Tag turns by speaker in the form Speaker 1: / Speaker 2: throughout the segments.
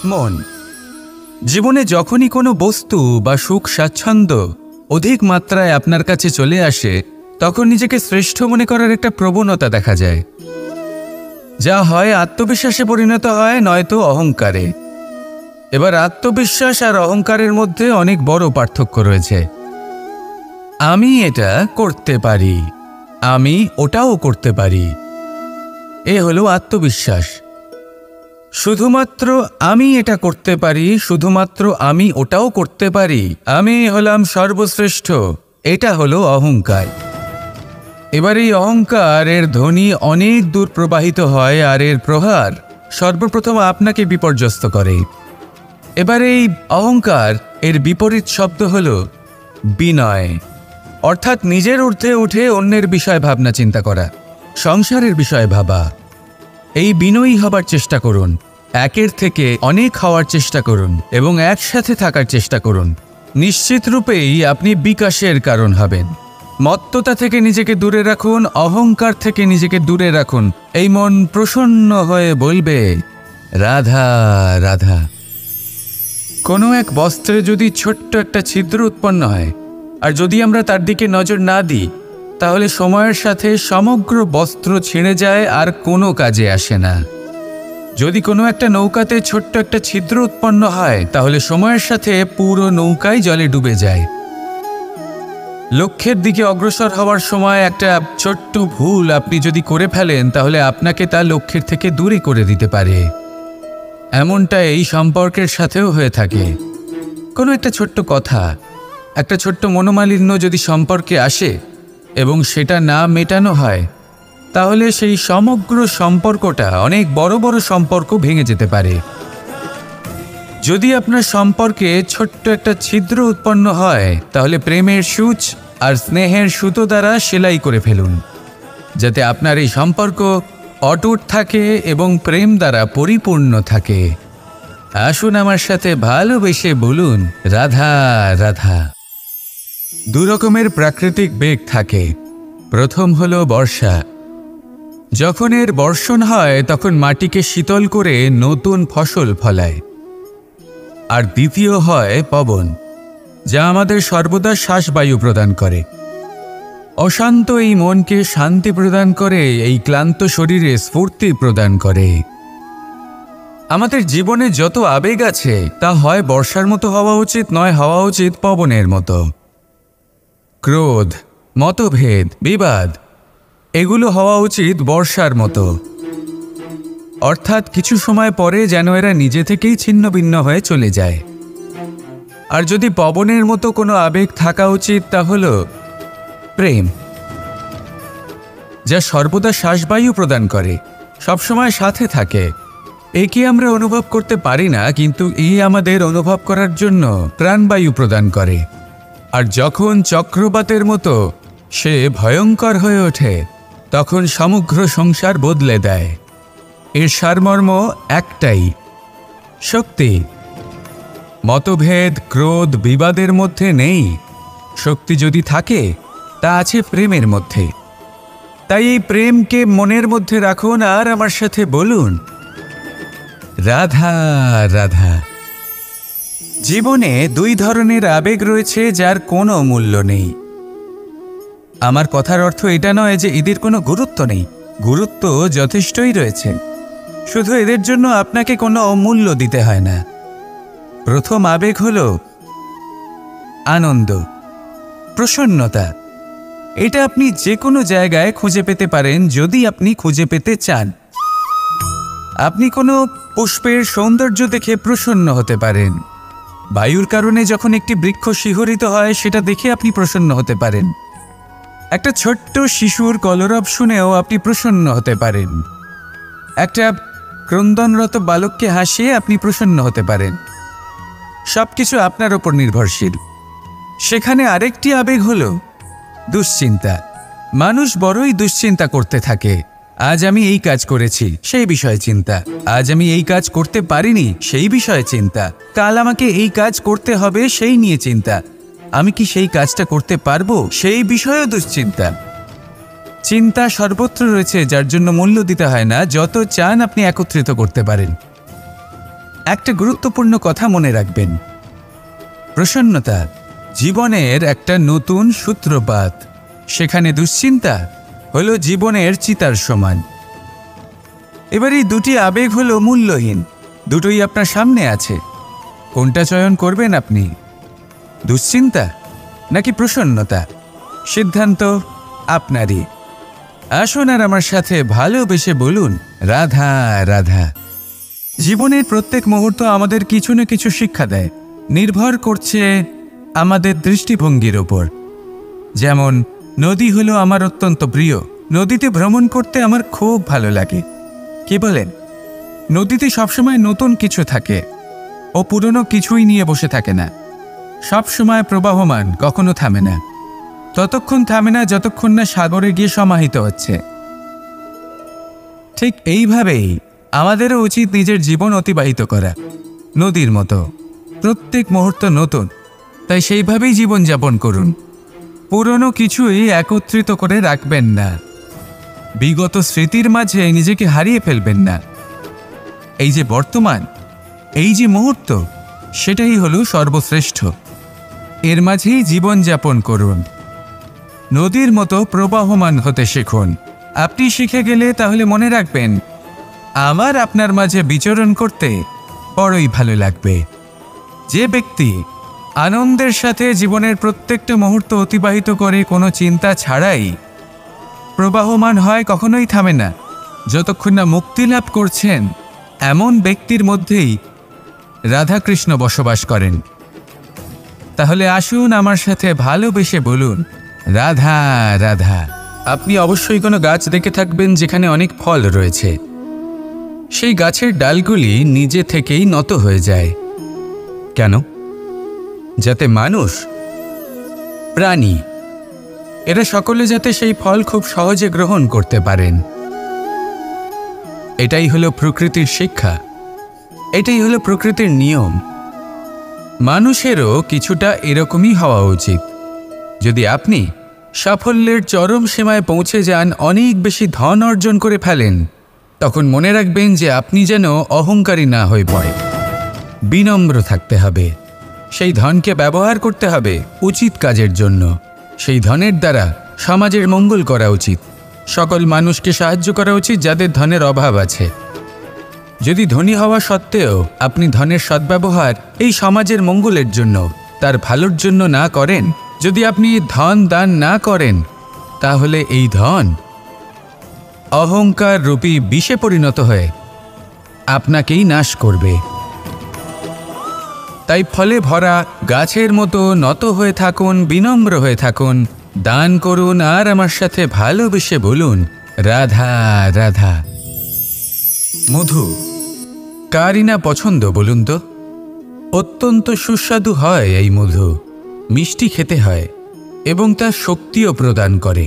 Speaker 1: মন। জীবনে যখনই কোনো বস্তু বা সুখ স্বাচ্ছন্দ্য অধিক মাত্রায় আপনার কাছে চলে আসে, তখন নিজেকে শ্রেষ্ঠ মনে করার একটা প্রবণতা দেখা যায়, যা হয় আত্মবিশ্বাসে পরিণত হয়, নয়তো অহংকারে। এবার আত্মবিশ্বাস আর অহংকারের মধ্যে অনেক বড় পার্থক্য রয়েছে। আমি এটা করতে পারি, আমি ওটাও করতে পারি, এ হলো আত্মবিশ্বাস। শুধুমাত্র আমি এটা করতে পারি, শুধুমাত্র আমি ওটাও করতে পারি, আমি হলাম সর্বশ্রেষ্ঠ, এটা হলো অহংকার। এবার এই অহংকারের ধ্বনি অনেক দূর প্রবাহিত হয়, আর এর প্রহার সর্বপ্রথম আপনাকে বিপর্যস্ত করে। এবার এই অহংকার এর বিপরীত শব্দ হল বিনয়, অর্থাৎ নিজের ঊর্ধ্বে উঠে অন্যের বিষয় ভাবনা চিন্তা করা, সংসারের বিষয় ভাবা। এই বিনয়ী হবার চেষ্টা করুন, একের থেকে অনেক হওয়ার চেষ্টা করুন এবং একসাথে থাকার চেষ্টা করুন। নিশ্চিত রূপেই আপনি বিকাশের কারণ হবেন। মত্ততা থেকে নিজেকে দূরে রাখুন, অহংকার থেকে নিজেকে দূরে রাখুন। এই মন প্রসন্ন হয়ে বলবে, রাধা রাধা। কোনো এক বস্ত্রে যদি ছোট্ট একটা ছিদ্র উৎপন্ন হয়, আর যদি আমরা তার দিকে নজর না দিই, তাহলে সময়ের সাথে সমগ্র বস্ত্র ছিঁড়ে যায় আর কোনো কাজে আসে না। যদি কোনো একটা নৌকাতে ছোট্ট একটা ছিদ্র উৎপন্ন হয়, তাহলে সময়ের সাথে পুরো নৌকাই জলে ডুবে যায়। লক্ষ্যের দিকে অগ্রসর হওয়ার সময় একটা ছোট্ট ভুল আপনি যদি করে ফেলেন, তাহলে আপনাকে তা লক্ষ্যের থেকে দূরে করে দিতে পারে। এমনটা এই সম্পর্কের সাথেও হয়ে থাকে। কোনো একটা ছোট্ট কথা, একটা ছোট্ট মনোমালিন্য যদি সম্পর্কে আসে এবং সেটা না মেটানো হয়, তাহলে সেই সমগ্র সম্পর্কটা, অনেক বড় বড় সম্পর্ক ভেঙে যেতে পারে। যদি আপনার সম্পর্কে ছোট্ট একটা ছিদ্র উৎপন্ন হয়, তাহলে প্রেমের সূচ আর স্নেহের সুতো দ্বারা সেলাই করে ফেলুন, যাতে আপনার এই সম্পর্ক অটুট থাকে এবং প্রেম দ্বারা পরিপূর্ণ থাকে। আসুন আমার সাথে ভালোবেসে বলুন, রাধা রাধা। দু রকমের প্রাকৃতিক বেগ থাকে। প্রথম হলো বর্ষা। যখন এর বর্ষণ হয়, তখন মাটিকে শীতল করে নতুন ফসল ফলায়। আর দ্বিতীয় হয় পবন, যা আমাদের সর্বদা শ্বাসবায়ু প্রদান করে। অশান্ত এই মনকে শান্তি প্রদান করে, এই ক্লান্ত শরীরে স্ফূর্তি প্রদান করে। আমাদের জীবনে যত আবেগ আছে, তা হয় বর্ষার মতো হওয়া উচিত, নয় হওয়া উচিত পবনের মতো। ক্রোধ, মতভেদ, বিবাদ, এগুলো হওয়া উচিত বর্ষার মতো। অর্থাৎ কিছু সময় পরে যেন এরা নিজে থেকেই ছিন্ন ভিন্ন হয়ে চলে যায়। আর যদি পবনের মতো কোনো আবেগ থাকা উচিত, তা হলো প্রেম, যা সর্বদা শ্বাসবায়ু প্রদান করে, সবসময় সাথে থাকে। একে আমরা অনুভব করতে পারি না, কিন্তু এই আমাদের অনুভব করার জন্য প্রাণবায়ু প্রদান করে। আর যখন চক্রবাতের মতো সে ভয়ঙ্কর হয়ে ওঠে, তখন সমগ্র সংসার বদলে দেয়। এর সারমর্ম একটাই, শক্তি। মতভেদ, ক্রোধ, বিবাদের মধ্যে নেই। শক্তি যদি থাকে, তা আছে প্রেমের মধ্যে। তাই এই প্রেমকে মনের মধ্যে রাখুন আর আমার সাথে বলুন, রাধা রাধা। জীবনে দুই ধরনের আবেগ রয়েছে, যার কোনো মূল্য নেই। আমার কথার অর্থ এটা নয় যে এদের কোনো গুরুত্ব নেই। গুরুত্ব যথেষ্টই রয়েছে, শুধু এদের জন্য আপনাকে কোনো মূল্য দিতে হয় না। প্রথম আবেগ হল আনন্দ, প্রসন্নতা। এটা আপনি যে কোনো জায়গায় খুঁজে পেতে পারেন, যদি আপনি খুঁজে পেতে চান। আপনি কোনো পুষ্পের সৌন্দর্য দেখে প্রসন্ন হতে পারেন। বায়ুর কারণে যখন একটি বৃক্ষ শিহরিত হয়, সেটা দেখে আপনি প্রসন্ন হতে পারেন। একটা ছোট্ট শিশুর কলরব শুনেও আপনি প্রসন্ন হতে পারেন। একটা ক্রন্দনরত বালককে হাসিয়ে আপনি প্রসন্ন হতে পারেন। সবকিছু আপনার ওপর নির্ভরশীল। সেখানে আরেকটি আবেগ হল দুশ্চিন্তা। মানুষ বড়ই দুশ্চিন্তা করতে থাকে। আজ আমি এই কাজ করেছি, সেই বিষয়ে চিন্তা। আজ আমি এই কাজ করতে পারিনি, সেই বিষয়ে চিন্তা। কাল আমাকে এই কাজ করতে হবে, সেই নিয়ে চিন্তা। আমি কি সেই কাজটা করতে পারবো, সেই বিষয়েও দুশ্চিন্তা। চিন্তা সর্বত্র রয়েছে, যার জন্য মূল্য দিতে হয় না। যত চান আপনি একত্রিত করতে পারেন। একটা গুরুত্বপূর্ণ কথা মনে রাখবেন, প্রসন্নতা জীবনের একটা নতুন সূত্রপাত। সেখানে দুশ্চিন্তা হলো জীবনের চিতার সমান। এবার এই দুটি আবেগ হলো মূল্যহীন, দুটোই আপনার সামনে আছে। কোনটা চয়ন করবেন আপনি, দুশ্চিন্তা নাকি প্রসন্নতা? সিদ্ধান্ত আপনারই। আসুন আর আমার সাথে ভালোবেসে বলুন রাধা রাধা। জীবনের প্রত্যেক মুহূর্ত আমাদের কিছু না কিছু শিক্ষা দেয়, নির্ভর করছে আমাদের দৃষ্টিভঙ্গির ওপর। যেমন নদী হলো আমার অত্যন্ত প্রিয়, নদীতে ভ্রমণ করতে আমার খুব ভালো লাগে। কি বলেন? নদীতে সবসময় নতুন কিছু থাকে, ও পুরনো কিছুই নিয়ে বসে থাকে না। সবসময় প্রবাহমান, কখনো থামে না। ততক্ষণ থামে না যতক্ষণ না সাগরে গিয়ে সমাহিত হচ্ছে। ঠিক এইভাবেই আমাদেরও উচিত নিজের জীবন অতিবাহিত করা, নদীর মতো। প্রত্যেক মুহূর্ত নতুন, তাই সেইভাবেই জীবনযাপন করুন। পুরনো কিছুই একত্রিত করে রাখবেন না, বিগত স্মৃতির মাঝে নিজেকে হারিয়ে ফেলবেন না। এই যে বর্তমান, এই যে মুহূর্ত, সেটাই হলো সর্বশ্রেষ্ঠ। এর মাঝেই জীবনযাপন করুন, নদীর মতো প্রবাহমান হতে শিখুন। আপনি শিখে গেলে তাহলে মনে রাখবেন, আমার আপনার মাঝে বিচরণ করতে বড়ই ভালো লাগবে। যে ব্যক্তি আনন্দের সাথে জীবনের প্রত্যেকটা মুহূর্ত অতিবাহিত করে কোনো চিন্তা ছাড়াই প্রবাহমান হয়, কখনোই থামে না যতক্ষণ না মুক্তি লাভ করছেন, এমন ব্যক্তির মধ্যেই রাধাকৃষ্ণ বসবাস করেন। তাহলে আসুন আমার সাথে ভালোবেসে বলুন রাধা রাধা। আপনি অবশ্যই কোনো গাছ দেখে থাকবেন যেখানে অনেক ফল রয়েছে। সেই গাছের ডালগুলি নিজে থেকেই নত হয়ে যায়। কেন? যাতে মানুষ, প্রাণী, এরা সকলে যাতে সেই ফল খুব সহজে গ্রহণ করতে পারেন। এটাই হলো প্রকৃতির শিক্ষা, এটাই হলো প্রকৃতির নিয়ম। মানুষেরও কিছুটা এরকমই হওয়া উচিত। যদি আপনি সাফল্যের চরম সীমায় পৌঁছে যান, অনেক বেশি ধন অর্জন করে ফেলেন, তখন মনে রাখবেন যে আপনি যেন অহংকারী না হয়ে পড়ে। বিনম্র থাকতে হবে। সেই ধনকে ব্যবহার করতে হবে উচিত কাজের জন্য। সেই ধনের দ্বারা সমাজের মঙ্গল করা উচিত। সকল মানুষকে সাহায্য করা উচিত যাদের ধনের অভাব আছে। যদি ধনী হওয়া সত্ত্বেও আপনি ধনের সদ্ব্যবহার এই সমাজের মঙ্গলের জন্য, তার ভালোর জন্য না করেন, যদি আপনি ধন দান না করেন, তাহলে এই ধন অহংকার রূপী বিষে পরিণত হয়ে আপনাকেই নাশ করবে। তাই ফলে ভরা গাছের মতো নত হয়ে থাকুন, বিনম্র হয়ে থাকুন, দান করুন, আর আমার সাথে ভালোবেসে বলুন রাধা রাধা। মধু কারই না পছন্দ বলুন তো? অত্যন্ত সুস্বাদু হয় এই মধু, মিষ্টি খেতে হয় এবং তা শক্তিও প্রদান করে।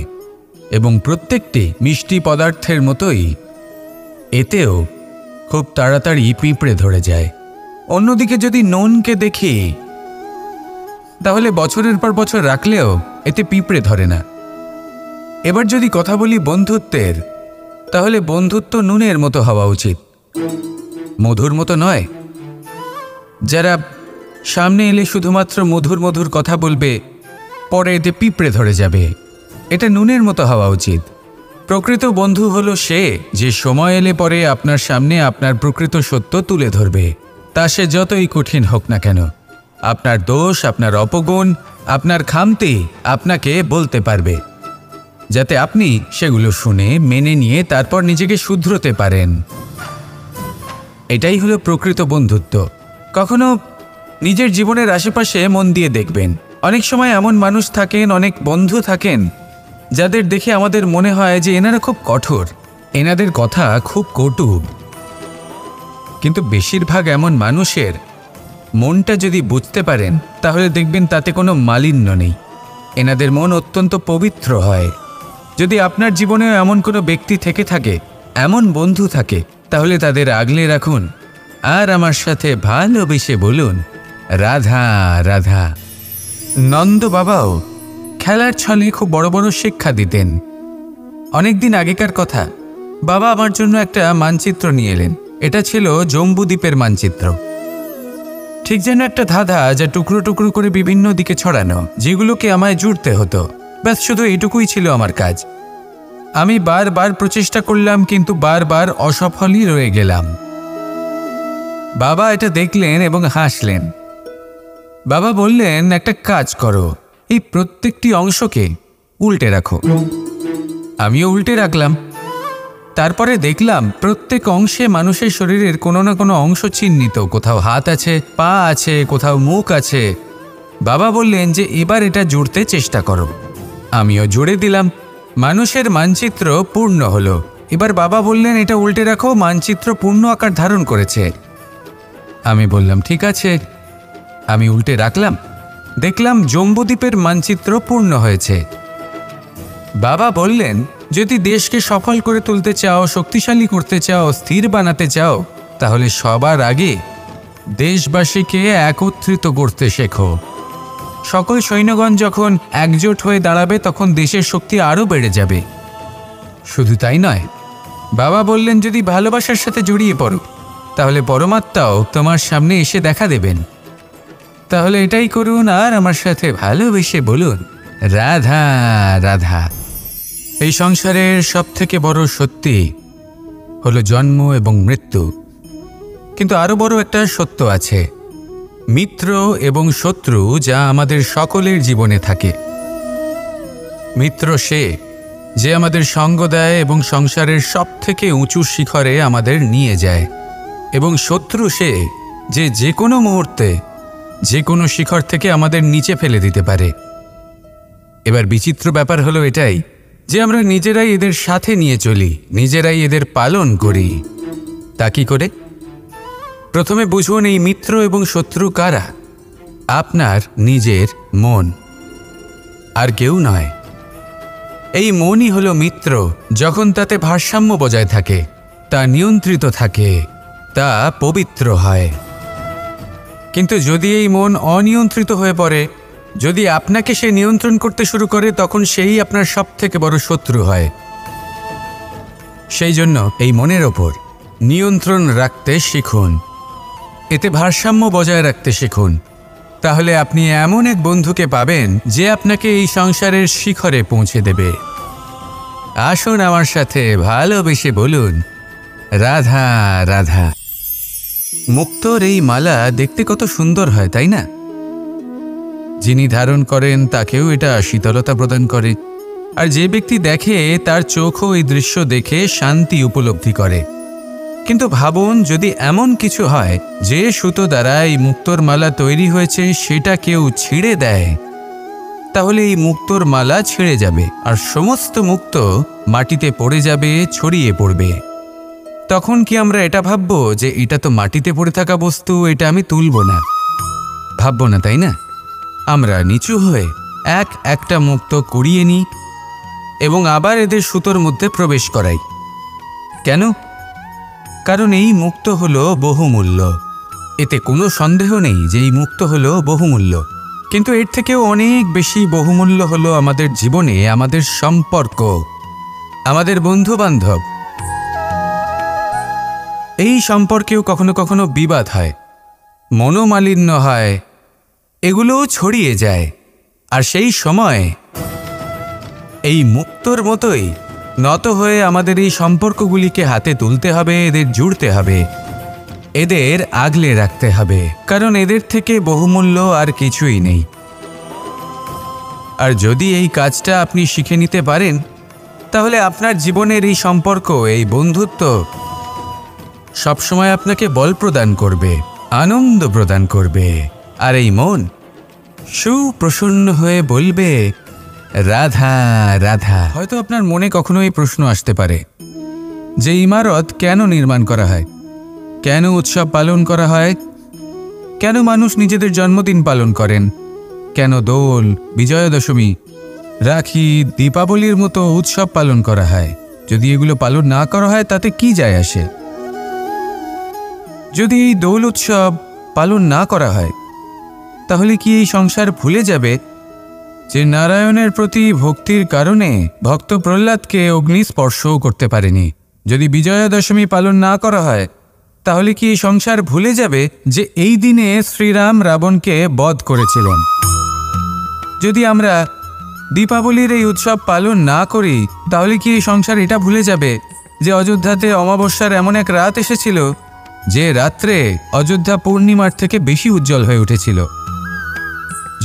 Speaker 1: এবং প্রত্যেকটি মিষ্টি পদার্থের মতোই এতেও খুব তাড়াতাড়ি পিঁপড়ে ধরে যায়। অন্যদিকে যদি নুনকে দেখি, তাহলে বছরের পর বছর রাখলেও এতে পিঁপড়ে ধরে না। এবার যদি কথা বলি বন্ধুত্বের, তাহলে বন্ধুত্ব নুনের মতো হওয়া উচিত, মধুর মতো নয়। যারা সামনে এলে শুধুমাত্র মধুর মধুর কথা বলবে, পরে এতে পিঁপড়ে ধরে যাবে, এটা নুনের মতো হওয়া উচিত। প্রকৃত বন্ধু হলো সে যে সময় এলে পরে আপনার সামনে আপনার প্রকৃত সত্য তুলে ধরবে, তা সে যতই কঠিন হোক না কেন। আপনার দোষ, আপনার অপগুণ, আপনার খামতি আপনাকে বলতে পারবে, যাতে আপনি সেগুলো শুনে মেনে নিয়ে তারপর নিজেকে শুধরোতে পারেন। এটাই হলো প্রকৃত বন্ধুত্ব। কখনো নিজের জীবনের আশেপাশে মন দিয়ে দেখবেন, অনেক সময় এমন মানুষ থাকেন, অনেক বন্ধু থাকেন, যাদের দেখে আমাদের মনে হয় যে এনারা খুব কঠোর, এনাদের কথা খুব কটু। কিন্তু বেশিরভাগ এমন মানুষের মনটা যদি বুঝতে পারেন, তাহলে দেখবেন তাতে কোনো মালিন্য নেই। এনাদের মন অত্যন্ত পবিত্র হয়। যদি আপনার জীবনেও এমন কোনো ব্যক্তি থেকে থাকে, এমন বন্ধু থাকে, তাহলে তাদের আগলে রাখুন আর আমার সাথে ভালোবেসে বলুন রাধা রাধা। নন্দ বাবাও খেলার ছলে খুব বড় বড় শিক্ষা দিতেন। অনেকদিন আগেকার কথা, বাবা আমার জন্য একটা মানচিত্র নিয়ে এলেন। এটা ছিল জম্বুদ্বীপের মানচিত্র। ঠিক যেন একটা ধাঁধা যা টুকরো টুকরো করে বিভিন্ন দিকে ছড়ানো, যেগুলোকে আমায় জুড়তে হতো। ব্যাস শুধু এটুকুই ছিল আমার কাজ। আমি বারবার প্রচেষ্টা করলাম, কিন্তু বারবার অসফলই রয়ে গেলাম। বাবা এটা দেখলেন এবং হাসলেন। বাবা বললেন, একটা কাজ করো, এই প্রত্যেকটি অংশকে উল্টে রাখো। আমিও উল্টে রাখলাম। তারপরে দেখলাম প্রত্যেক অংশে মানুষের শরীরের কোনো না কোনো অংশ চিহ্নিত। কোথাও হাত আছে, পা আছে, কোথাও মুখ আছে। বাবা বললেন যে এবার এটা জুড়তে চেষ্টা করো। আমিও জুড়ে দিলাম। মানুষের মানচিত্র পূর্ণ হলো। এবার বাবা বললেন, এটা উল্টে রাখো, মানচিত্র পূর্ণ আকার ধারণ করেছে। আমি বললাম, ঠিক আছে। আমি উল্টে রাখলাম। দেখলাম জম্বুদ্বীপের মানচিত্র পূর্ণ হয়েছে। বাবা বললেন, যদি দেশকে সফল করে তুলতে চাও, শক্তিশালী করতে চাও, স্থির বানাতে চাও, তাহলে সবার আগে দেশবাসীকে একত্রিত করতে শেখো। সকল সৈন্যগণ যখন একজোট হয়ে দাঁড়াবে, তখন দেশের শক্তি আরও বেড়ে যাবে। শুধু তাই নয়, বাবা বললেন, যদি ভালোবাসার সাথে জড়িয়ে পড়ো, তাহলে পরমাত্মাও তোমার সামনে এসে দেখা দেবেন। তাহলে এটাই করুন আর আমার সাথে ভালোবেসে বলুন, রাধা রাধা। এই সংসারের সবথেকে বড় সত্যি হলো জন্ম এবং মৃত্যু। কিন্তু আরও বড় একটা সত্য আছে, মিত্র এবং শত্রু, যা আমাদের সকলের জীবনে থাকে। মিত্র সে যে আমাদের সঙ্গ দেয় এবং সংসারের সবথেকে উঁচু শিখরে আমাদের নিয়ে যায়, এবং শত্রু সে যে যে কোনো মুহূর্তে যে কোনো শিখর থেকে আমাদের নিচে ফেলে দিতে পারে। এবার বিচিত্র ব্যাপার হলো এটাই যে আমরা নিজেরাই এদের সাথে নিয়ে চলি, নিজেরাই এদের পালন করি। তা কি করে? প্রথমে বুঝুন, এই মিত্র এবং শত্রু কারা? আপনার নিজের মন, আর কেউ নয়। এই মনই হলো মিত্র। যখন তাতে ভারসাম্য বজায় থাকে, তা নিয়ন্ত্রিত থাকে, তা পবিত্র হয়। কিন্তু যদি এই মন অনিয়ন্ত্রিত হয়ে পড়ে, যদি আপনাকে সে নিয়ন্ত্রণ করতে শুরু করে, তখন সেই আপনার সবথেকে বড় শত্রু হয়। সেই জন্য এই মনের ওপর নিয়ন্ত্রণ রাখতে শিখুন, এতে ভারসাম্য বজায় রাখতে শিখুন। তাহলে আপনি এমন এক বন্ধুকে পাবেন যে আপনাকে এই সংসারের শিখরে পৌঁছে দেবে। আসুন আমার সাথে ভালোবেসে বলুন, রাধা রাধা। মুক্তোর এই মালা দেখতে কত সুন্দর হয়, তাই না? যিনি ধারণ করেন তাকেও এটা শীতলতা প্রদান করে, আর যে ব্যক্তি দেখে তার চোখও এই দৃশ্য দেখে শান্তি উপলব্ধি করে। কিন্তু ভাবুন, যদি এমন কিছু হয় যে সুতো দ্বারা এই মুক্তোর মালা তৈরি হয়েছে সেটা কেউ ছিঁড়ে দেয়, তাহলে এই মুক্তোর মালা ছিঁড়ে যাবে আর সমস্ত মুক্ত মাটিতে পড়ে যাবে, ছড়িয়ে পড়বে। তখন কি আমরা এটা ভাববো যে এটা তো মাটিতে পড়ে থাকা বস্তু, এটা আমি তুলব না? ভাববো না, তাই না? আমরা নিচু হয়ে একটা মুক্ত কুড়িয়ে নিই এবং আবার এদের সুতোর মধ্যে প্রবেশ করাই। কেন? কারণ এই মুক্ত হলো বহুমূল্য। এতে কোনো সন্দেহ নেই যে এই মুক্ত হলো বহুমূল্য। কিন্তু এর থেকেও অনেক বেশি বহুমূল্য হলো আমাদের জীবনে আমাদের সম্পর্ক, আমাদের বন্ধু বান্ধব। এই সম্পর্কেও কখনো কখনো বিবাদ হয়, মনোমালিন্য হয়, এগুলোও ছড়িয়ে যায়। আর সেই সময় এই মুক্তোর মতোই নত হয়ে আমাদের এই সম্পর্কগুলিকে হাতে তুলতে হবে, এদের জুড়তে হবে, এদের আগলে রাখতে হবে, কারণ এদের থেকে বহুমূল্য আর কিছুই নেই। আর যদি এই কাজটা আপনি শিখে নিতে পারেন, তাহলে আপনার জীবনের এই সম্পর্ক, এই বন্ধুত্ব সবসময় আপনাকে বল প্রদান করবে, আনন্দ প্রদান করবে, আর এই মন সুপ্রসন্ন হয়ে বলবে, রাধা রাধা। হয়তো আপনার মনে কখনো এই প্রশ্ন আসতে পারে যে ইমারত কেন নির্মাণ করা হয়, কেন উৎসব পালন করা হয়, কেন মানুষ নিজেদের জন্মদিন পালন করেন, কেন দোল, বিজয়া দশমী, রাখি, দীপাবলির মতো উৎসব পালন করা হয়? যদি এগুলো পালন না করা হয় তাতে কি যায় আসে? যদি এই দোল উৎসব পালন না করা হয়, তাহলে কি এই সংসার ভুলে যাবে যে নারায়ণের প্রতি ভক্তির কারণে ভক্ত প্রহ্লাদকে অগ্নি স্পর্শও করতে পারেনি? যদি বিজয়া দশমী পালন না করা হয়, তাহলে কি এই সংসার ভুলে যাবে যে এই দিনে শ্রীরাম রাবণকে বধ করেছিলেন? যদি আমরা দীপাবলির এই উৎসব পালন না করি, তাহলে কি এই সংসার এটা ভুলে যাবে যে অযোধ্যাতে অমাবস্যার এমন এক রাত এসেছিল যে রাত্রে অযোধ্যা পূর্ণিমার থেকে বেশি উজ্জ্বল হয়ে উঠেছিল?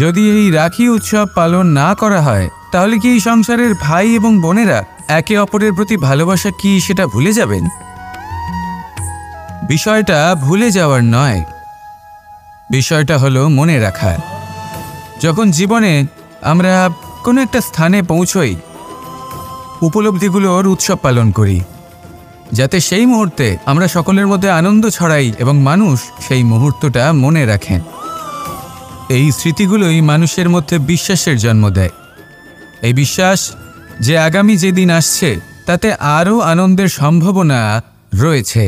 Speaker 1: যদি এই রাখি উৎসব পালন না করা হয়, তাহলে কি এই সংসারের ভাই এবং বোনেরা একে অপরের প্রতি ভালোবাসা কি সেটা ভুলে যাবেন? বিষয়টা ভুলে যাওয়ার নয়, বিষয়টা হলো মনে রাখার। যখন জীবনে আমরা কোনো একটা স্থানে পৌঁছই, উপলব্ধিগুলোর উৎসব পালন করি, যাতে সেই মুহূর্তে আমরা সকলের মধ্যে আনন্দ ছড়াই এবং মানুষ সেই মুহূর্তটা মনে রাখেন। এই স্মৃতিগুলোই মানুষের মধ্যে বিশ্বাসের জন্ম দেয়। এই বিশ্বাস যে আগামী যেদিন আসছে তাতে আরও আনন্দের সম্ভাবনা রয়েছে।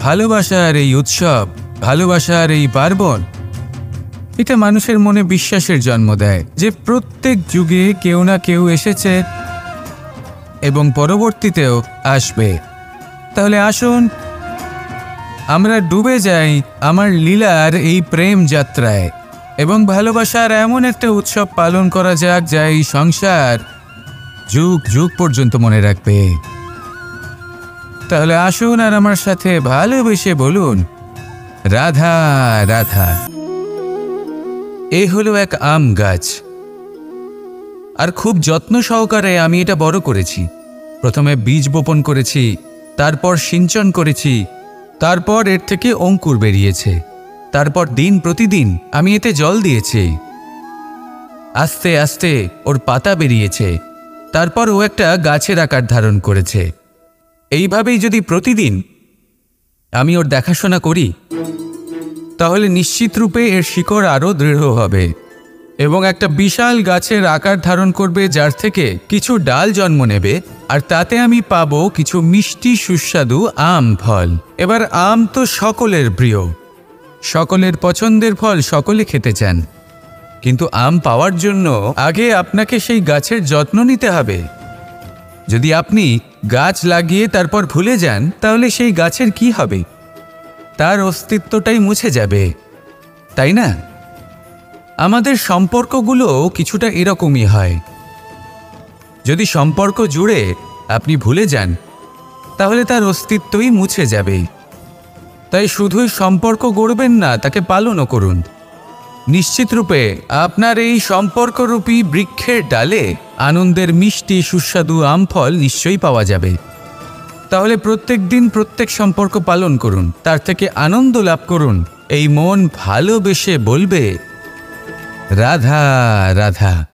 Speaker 1: ভালোবাসার এই উৎসব, ভালোবাসার এই পার্বণ, এটা মানুষের মনে বিশ্বাসের জন্ম দেয় যে প্রত্যেক যুগে কেউ না কেউ এসেছে এবং পরবর্তীতেও আসবে। তাহলে আসুন আমরা ডুবে যাই আমার লীলার এই প্রেম যাত্রায় এবং ভালোবাসার এমন একটা উৎসব পালন করা যাক যা এই সংসার যুগ যুগ পর্যন্ত মনে রাখবে। তাহলে আসুন আর আমার সাথে ভালোবেসে বলুন, রাধা রাধা। এই হলো এক আম গাছ, আর খুব যত্ন সহকারে আমি এটা বড় করেছি। প্রথমে বীজ বপন করেছি, তারপর সিঞ্চন করেছি, তারপর এর থেকে অঙ্কুর বেরিয়েছে, তারপর দিন প্রতিদিন আমি এতে জল দিয়েছি। আস্তে আস্তে ওর পাতা বেরিয়েছে, তারপর ও একটা গাছের আকার ধারণ করেছে। এইভাবেই যদি প্রতিদিন আমি ওর দেখাশোনা করি, তাহলে নিশ্চিত রূপে এর শিকড় আরও দৃঢ় হবে এবং একটা বিশাল গাছের আকার ধারণ করবে, যার থেকে কিছু ডাল জন্ম নেবে, আর তাতে আমি পাবো কিছু মিষ্টি সুস্বাদু আম ফল। এবার আম তো সকলের প্রিয়, সকলের পছন্দের ফল, সকলে খেতে চান। কিন্তু আম পাওয়ার জন্য আগে আপনাকে সেই গাছের যত্ন নিতে হবে। যদি আপনি গাছ লাগিয়ে তারপর ভুলে যান, তাহলে সেই গাছের কি হবে? তার অস্তিত্বটাই মুছে যাবে, তাই না? আমাদের সম্পর্কগুলো কিছুটা এরকমই হয়। যদি সম্পর্ক জুড়ে আপনি ভুলে যান, তাহলে তার অস্তিত্বই মুছে যাবে। তাই শুধুই সম্পর্ক গড়বেন না, তাকে পালনও করুন। নিশ্চিত রূপে আপনার এই সম্পর্করূপী বৃক্ষের ডালে আনন্দের মিষ্টি সুস্বাদু আম ফল নিশ্চয়ই পাওয়া যাবে। তাহলে প্রত্যেক দিন প্রত্যেক সম্পর্ক পালন করুন, তার থেকে আনন্দ লাভ করুন। এই মন ভালোবেসে বলবে, রাধা রাধা।